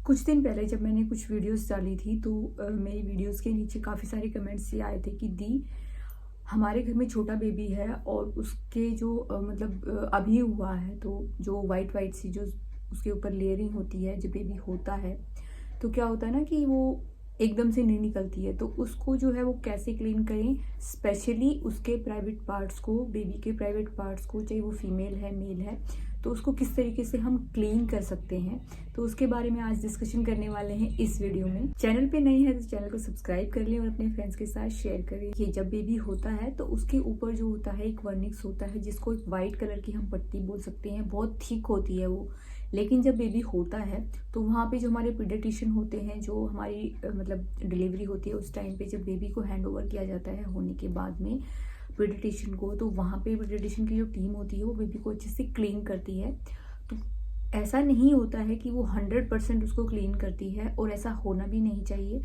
कुछ दिन पहले जब मैंने कुछ वीडियोस डाली थी तो मेरी वीडियोस के नीचे काफ़ी सारे कमेंट्स ये आए थे कि दी हमारे घर में छोटा बेबी है और उसके जो अभी हुआ है तो जो वाइट वाइट सी जो उसके ऊपर लेयरिंग होती है जब बेबी होता है तो क्या होता है ना कि वो एकदम से नहीं निकलती है। तो उसको जो है वो कैसे क्लीन करें, स्पेशली उसके प्राइवेट पार्ट्स को, बेबी के प्राइवेट पार्ट्स को, चाहे वो फीमेल है मेल है, तो उसको किस तरीके से हम क्लीन कर सकते हैं, तो उसके बारे में आज डिस्कशन करने वाले हैं इस वीडियो में। चैनल पे नए हैं तो चैनल को सब्सक्राइब कर लें और अपने फ्रेंड्स के साथ शेयर करें। ये जब बेबी होता है तो उसके ऊपर जो होता है एक वर्निक्स होता है जिसको एक वाइट कलर की हम पट्टी बोल सकते हैं, बहुत थिक होती है वो। लेकिन जब बेबी होता है तो वहाँ पे जो हमारे पीडियाट्रिशियन होते हैं, जो हमारी डिलीवरी होती है उस टाइम पे जब बेबी को हैंड ओवर किया जाता है होने के बाद में पीडियाट्रिशियन को, तो वहाँ पे पीडियाट्रिशियन की जो टीम होती है वो बेबी को अच्छे से क्लीन करती है। तो ऐसा नहीं होता है कि वो 100% उसको क्लीन करती है और ऐसा होना भी नहीं चाहिए।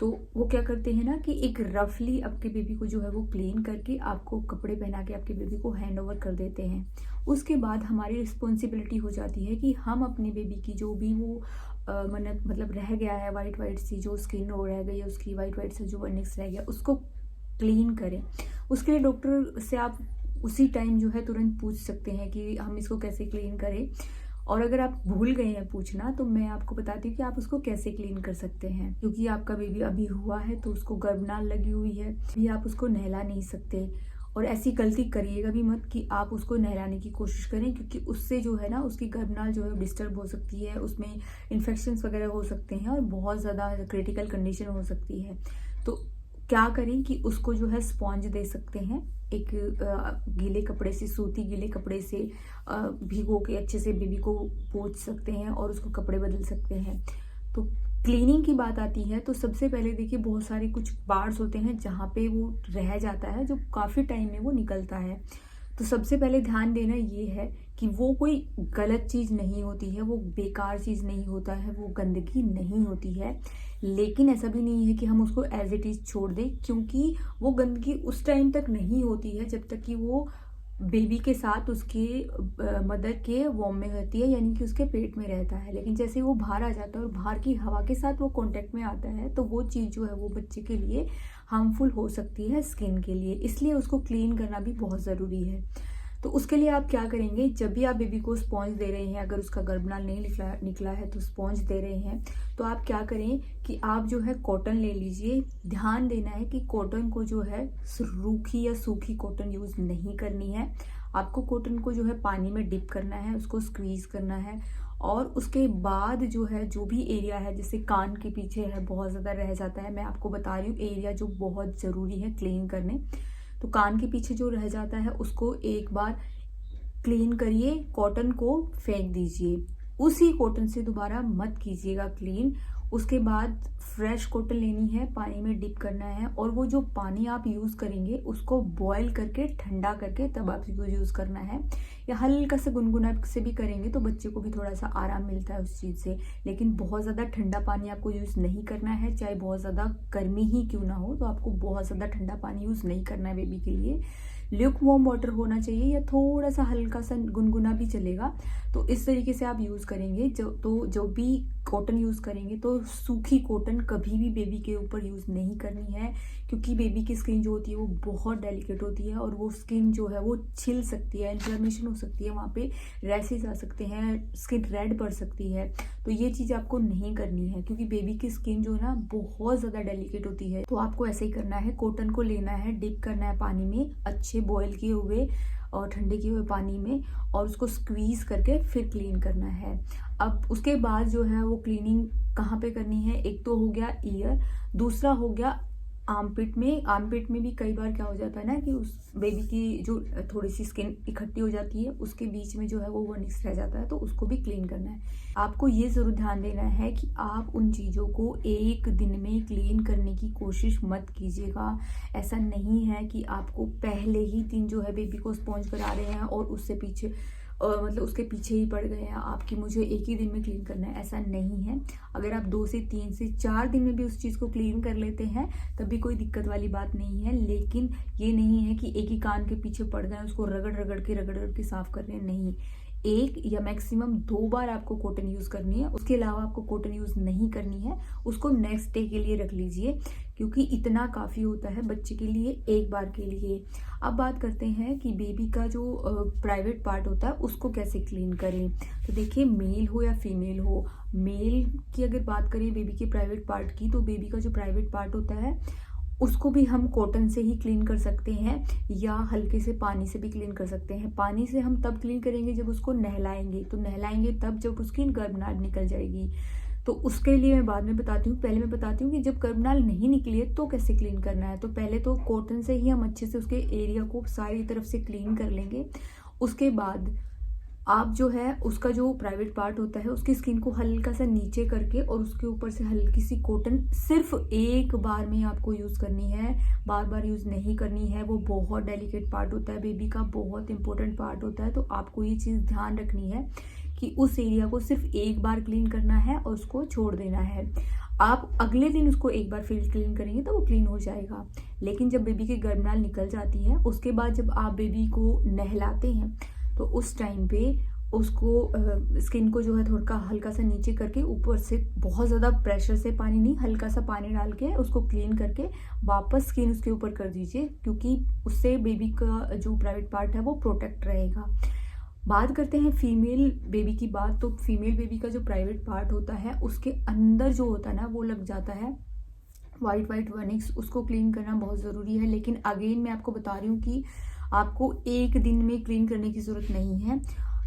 तो वो क्या करते हैं ना कि एक रफली आपके बेबी को जो है वो क्लीन करके आपको कपड़े पहना के आपके बेबी को हैंड ओवर कर देते हैं। उसके बाद हमारी रिस्पॉन्सिबिलिटी हो जाती है कि हम अपने बेबी की जो भी वो रह गया है वाइट वाइट सी जो स्किन हो रह गई है, उसकी वाइट वाइट से जो वर्निक्स रह गया उसको क्लीन करें। उसके लिए डॉक्टर से आप उसी टाइम जो है तुरंत पूछ सकते हैं कि हम इसको कैसे क्लीन करें। और अगर आप भूल गए हैं पूछना तो मैं आपको बताती हूँ कि आप उसको कैसे क्लीन कर सकते हैं। क्योंकि आपका बेबी अभी हुआ है तो उसको गर्भनाल लगी हुई है, अभी आप उसको नहला नहीं सकते। और ऐसी गलती करिएगा भी मत कि आप उसको नहलाने की कोशिश करें, क्योंकि उससे जो है ना उसकी गर्भनाल जो है डिस्टर्ब हो सकती है, उसमें इन्फेक्शंस वगैरह हो सकते हैं और बहुत ज़्यादा क्रिटिकल कंडीशन हो सकती है। तो क्या करें कि उसको जो है स्पॉन्ज दे सकते हैं, एक गीले कपड़े से, सूती गीले कपड़े से भिगो के अच्छे से बेबी को पोंछ सकते हैं और उसको कपड़े बदल सकते हैं। तो क्लीनिंग की बात आती है तो सबसे पहले देखिए बहुत सारे कुछ पार्ट्स होते हैं जहाँ पे वो रह जाता है, जो काफ़ी टाइम में वो निकलता है। तो सबसे पहले ध्यान देना ये है कि वो कोई गलत चीज़ नहीं होती है, वो बेकार चीज़ नहीं होता है, वो गंदगी नहीं होती है। लेकिन ऐसा भी नहीं है कि हम उसको एज इट इज़ छोड़ दें, क्योंकि वो गंदगी उस टाइम तक नहीं होती है जब तक कि वो बेबी के साथ उसके मदर के वॉम में रहती है, यानी कि उसके पेट में रहता है। लेकिन जैसे वो बाहर आ जाता है और बाहर की हवा के साथ वो कांटेक्ट में आता है तो वो चीज़ जो है वो बच्चे के लिए हार्मफुल हो सकती है स्किन के लिए, इसलिए उसको क्लीन करना भी बहुत ज़रूरी है। तो उसके लिए आप क्या करेंगे, जब भी आप बेबी को स्पॉन्ज दे रहे हैं, अगर उसका गर्भनाल नहीं निकला है तो स्पॉन्ज दे रहे हैं, तो आप क्या करें कि आप जो है कॉटन ले लीजिए। ध्यान देना है कि कॉटन को जो है रूखी या सूखी कॉटन यूज़ नहीं करनी है। आपको कॉटन को जो है पानी में डिप करना है, उसको स्क्वीज़ करना है और उसके बाद जो है जो भी एरिया है, जैसे कान के पीछे है बहुत ज़्यादा रह जाता है, मैं आपको बता रही हूँ एरिया जो बहुत ज़रूरी है क्लीन करने। तो कान के पीछे जो रह जाता है उसको एक बार क्लीन करिए, कॉटन को फेंक दीजिए, उसी कॉटन से दोबारा मत कीजिएगा क्लीन। उसके बाद फ्रेश कॉटन लेनी है, पानी में डिप करना है और वो जो पानी आप यूज़ करेंगे उसको बॉयल करके ठंडा करके तब आप यूज़ करना है। या हल्का सा गुनगुना से भी करेंगे तो बच्चे को भी थोड़ा सा आराम मिलता है उस चीज़ से। लेकिन बहुत ज़्यादा ठंडा पानी आपको यूज़ नहीं करना है, चाहे बहुत ज़्यादा गर्मी ही क्यों ना हो, तो आपको बहुत ज़्यादा ठंडा पानी यूज़ नहीं करना है बेबी के लिए। ल्यूक वार्म वाटर होना चाहिए या थोड़ा सा हल्का सा गुनगुना भी चलेगा। तो इस तरीके से आप यूज़ करेंगे। जो भी कॉटन यूज़ करेंगे तो सूखी कॉटन कभी भी बेबी के ऊपर यूज़ नहीं करनी है, क्योंकि बेबी की स्किन जो होती है वो बहुत डेलिकेट होती है और वो स्किन जो है वो छिल सकती है, इन्फ्लेमेशन हो सकती है, वहाँ पे रैसेस आ सकते हैं, स्किन रेड पड़ सकती है। तो ये चीज़ आपको नहीं करनी है, क्योंकि बेबी की स्किन जो है ना बहुत ज़्यादा डेलिकेट होती है। तो आपको ऐसे ही करना है, कॉटन को लेना है, डिप करना है पानी में, अच्छे बॉयल किए हुए और ठंडे किए हुए पानी में, और उसको स्क्वीज़ करके फिर क्लीन करना है। अब उसके बाद जो है वो क्लीनिंग कहाँ पे करनी है, एक तो हो गया ईयर, दूसरा हो गया आर्मपिट में। आर्मपिट में भी कई बार क्या हो जाता है ना कि उस बेबी की जो थोड़ी सी स्किन इकट्ठी हो जाती है उसके बीच में जो है वो वर्निक्स रह जाता है, तो उसको भी क्लीन करना है। आपको ये ज़रूर ध्यान देना है कि आप उन चीज़ों को एक दिन में क्लीन करने की कोशिश मत कीजिएगा। ऐसा नहीं है कि आपको पहले ही दिन जो है बेबी को स्पॉन्ज करा रहे हैं और उससे पीछे उसके पीछे ही पड़ गए हैं आपकी, मुझे एक ही दिन में क्लीन करना है, ऐसा नहीं है। अगर आप 2 से 3 से 4 दिन में भी उस चीज़ को क्लीन कर लेते हैं तब भी कोई दिक्कत वाली बात नहीं है। लेकिन ये नहीं है कि एक ही कान के पीछे पड़ गए उसको रगड़ रगड़ के साफ कर रहे हैं, नहीं। 1 या मैक्सिमम 2 बार आपको कॉटन यूज़ करनी है, उसके अलावा आपको कॉटन यूज़ नहीं करनी है। उसको नेक्स्ट डे के लिए रख लीजिए, क्योंकि इतना काफ़ी होता है बच्चे के लिए एक बार के लिए। अब बात करते हैं कि बेबी का जो प्राइवेट पार्ट होता है उसको कैसे क्लीन करें। तो देखिए, मेल हो या फीमेल हो, मेल की अगर बात करें बेबी के प्राइवेट पार्ट की, तो बेबी का जो प्राइवेट पार्ट होता है उसको भी हम कॉटन से ही क्लीन कर सकते हैं या हल्के से पानी से भी क्लीन कर सकते हैं। पानी से हम तब क्लीन करेंगे जब उसको नहलाएंगे, तो नहलाएंगे तब जब उसकी गर्भनाल निकल जाएगी। तो उसके लिए मैं बाद में बताती हूँ, पहले मैं बताती हूँ कि जब गर्भनाल नहीं निकली है तो कैसे क्लीन करना है। तो पहले तो कॉटन से ही हम अच्छे से उसके एरिया को सारी तरफ से क्लीन कर लेंगे। उसके बाद आप जो है उसका जो प्राइवेट पार्ट होता है उसकी स्किन को हल्का सा नीचे करके और उसके ऊपर से हल्की सी कॉटन सिर्फ एक बार में आपको यूज़ करनी है, बार बार यूज़ नहीं करनी है। वो बहुत डेलिकेट पार्ट होता है बेबी का, बहुत इंपॉर्टेंट पार्ट होता है। तो आपको ये चीज़ ध्यान रखनी है कि उस एरिया को सिर्फ एक बार क्लीन करना है और उसको छोड़ देना है। आप अगले दिन उसको एक बार फिर क्लीन करेंगे तो वो क्लीन हो जाएगा। लेकिन जब बेबी की गर्भनाल निकल जाती है उसके बाद जब आप बेबी को नहलाते हैं तो उस टाइम पे उसको स्किन को जो है थोड़ा हल्का सा नीचे करके ऊपर से बहुत ज़्यादा प्रेशर से पानी नहीं, हल्का सा पानी डाल के उसको क्लीन करके वापस स्किन उसके ऊपर कर दीजिए, क्योंकि उससे बेबी का जो प्राइवेट पार्ट है वो प्रोटेक्ट रहेगा। बात करते हैं फीमेल बेबी की बात। तो फीमेल बेबी का जो प्राइवेट पार्ट होता है उसके अंदर जो होता है ना वो लग जाता है वाइट वनिक्स, उसको क्लीन करना बहुत ज़रूरी है। लेकिन अगेन मैं आपको बता रही हूँ कि आपको एक दिन में क्लीन करने की ज़रूरत नहीं है,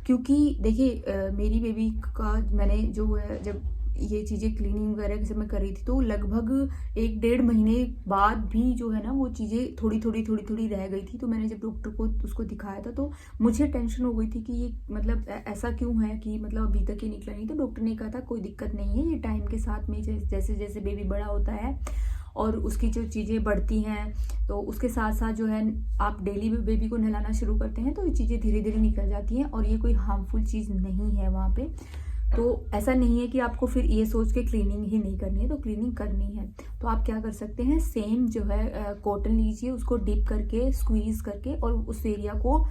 क्योंकि देखिए मेरी बेबी का मैंने जो है जब ये चीज़ें क्लीनिंग वगैरह जब मैं कर रही थी तो लगभग 1-1.5 महीने बाद भी जो है ना वो चीज़ें थोड़ी रह गई थी। तो मैंने जब डॉक्टर को उसको दिखाया था तो मुझे टेंशन हो गई थी कि ये मतलब ऐसा क्यों है कि मतलब अभी तक ये निकला नहीं। तो डॉक्टर ने कहा था कोई दिक्कत नहीं है, ये टाइम के साथ में जैसे जैसे बेबी बड़ा होता है और उसकी जो चीज़ें बढ़ती हैं तो उसके साथ साथ जो है आप डेली बेबी को नहलाना शुरू करते हैं तो ये चीज़ें धीरे धीरे निकल जाती हैं और ये कोई हार्मफुल चीज़ नहीं है वहाँ पे। तो ऐसा नहीं है कि आपको फिर ये सोच के क्लीनिंग ही नहीं करनी है, तो क्लीनिंग करनी है। तो आप क्या कर सकते हैं, सेम जो है कॉटन लीजिए, उसको डिप करके स्क्वीज़ करके और उस एरिया को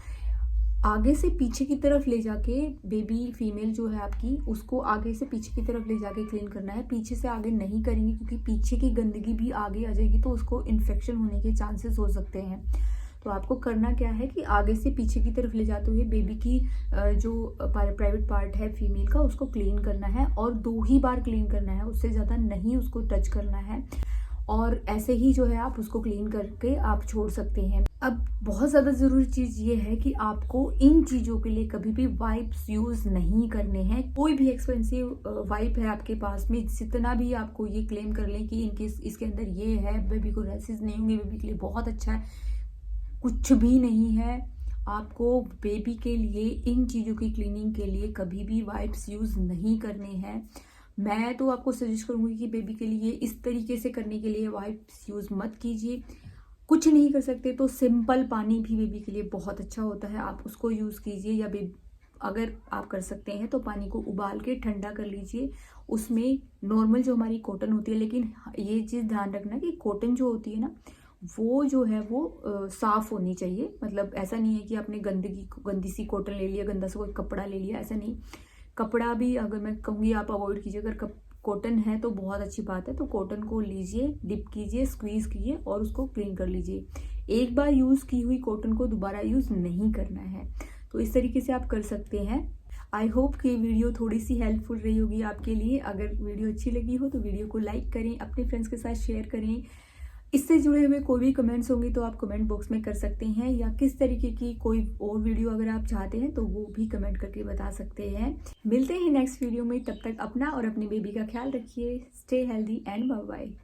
आगे से पीछे की तरफ ले जाके बेबी फीमेल जो है आपकी उसको आगे से पीछे की तरफ ले जाके क्लीन करना है। पीछे से आगे नहीं करेंगे क्योंकि पीछे की गंदगी भी आगे आ जाएगी तो उसको इन्फेक्शन होने के चांसेस हो सकते हैं। तो आपको करना क्या है कि आगे से पीछे की तरफ ले जाते हुए बेबी की जो प्राइवेट पार्ट है फीमेल का उसको क्लीन करना है और 2 ही बार क्लीन करना है, उससे ज़्यादा नहीं उसको टच करना है। और ऐसे ही जो है आप उसको क्लीन करके आप छोड़ सकते हैं। अब बहुत ज़्यादा ज़रूरी चीज़ ये है कि आपको इन चीज़ों के लिए कभी भी वाइप्स यूज़ नहीं करने हैं। कोई भी एक्सपेंसिव वाइप है आपके पास में, जितना भी आपको ये क्लेम कर लें कि इनके इसके अंदर ये है, बेबी को रैसेस नहीं होंगे, बेबी के लिए बहुत अच्छा है, कुछ भी नहीं है। आपको बेबी के लिए इन चीज़ों की क्लीनिंग के लिए कभी भी वाइप्स यूज़ नहीं करने हैं। मैं तो आपको सजेस्ट करूँगी कि बेबी के लिए इस तरीके से करने के लिए वाइप्स यूज़ मत कीजिए। कुछ नहीं कर सकते तो सिंपल पानी भी बेबी के लिए बहुत अच्छा होता है, आप उसको यूज़ कीजिए। या अगर आप कर सकते हैं तो पानी को उबाल के ठंडा कर लीजिए, उसमें नॉर्मल जो हमारी कॉटन होती है, लेकिन ये चीज़ ध्यान रखना कि कॉटन जो होती है ना वो जो है वो साफ़ होनी चाहिए। मतलब ऐसा नहीं है कि आपने गंदी सी कॉटन ले लिया, गंदा सा कोई कपड़ा ले लिया, ऐसा नहीं। कपड़ा भी अगर मैं कहूँगी आप अवॉइड कीजिए। अगर कॉटन है तो बहुत अच्छी बात है, तो कॉटन को लीजिए, डिप कीजिए, स्क्वीज़ कीजिए और उसको क्लीन कर लीजिए। एक बार यूज़ की हुई कॉटन को दोबारा यूज़ नहीं करना है। तो इस तरीके से आप कर सकते हैं। आई होप कि वीडियो थोड़ी सी हेल्पफुल रही होगी आपके लिए। अगर वीडियो अच्छी लगी हो तो वीडियो को लाइक करें, अपने फ्रेंड्स के साथ शेयर करें। इससे जुड़े हुए कोई भी कमेंट्स होंगे तो आप कमेंट बॉक्स में कर सकते हैं, या किस तरीके की कोई और वीडियो अगर आप चाहते हैं तो वो भी कमेंट करके बता सकते हैं। मिलते हैं नेक्स्ट वीडियो में, तब तक अपना और अपनी बेबी का ख्याल रखिए। Stay healthy and bye bye.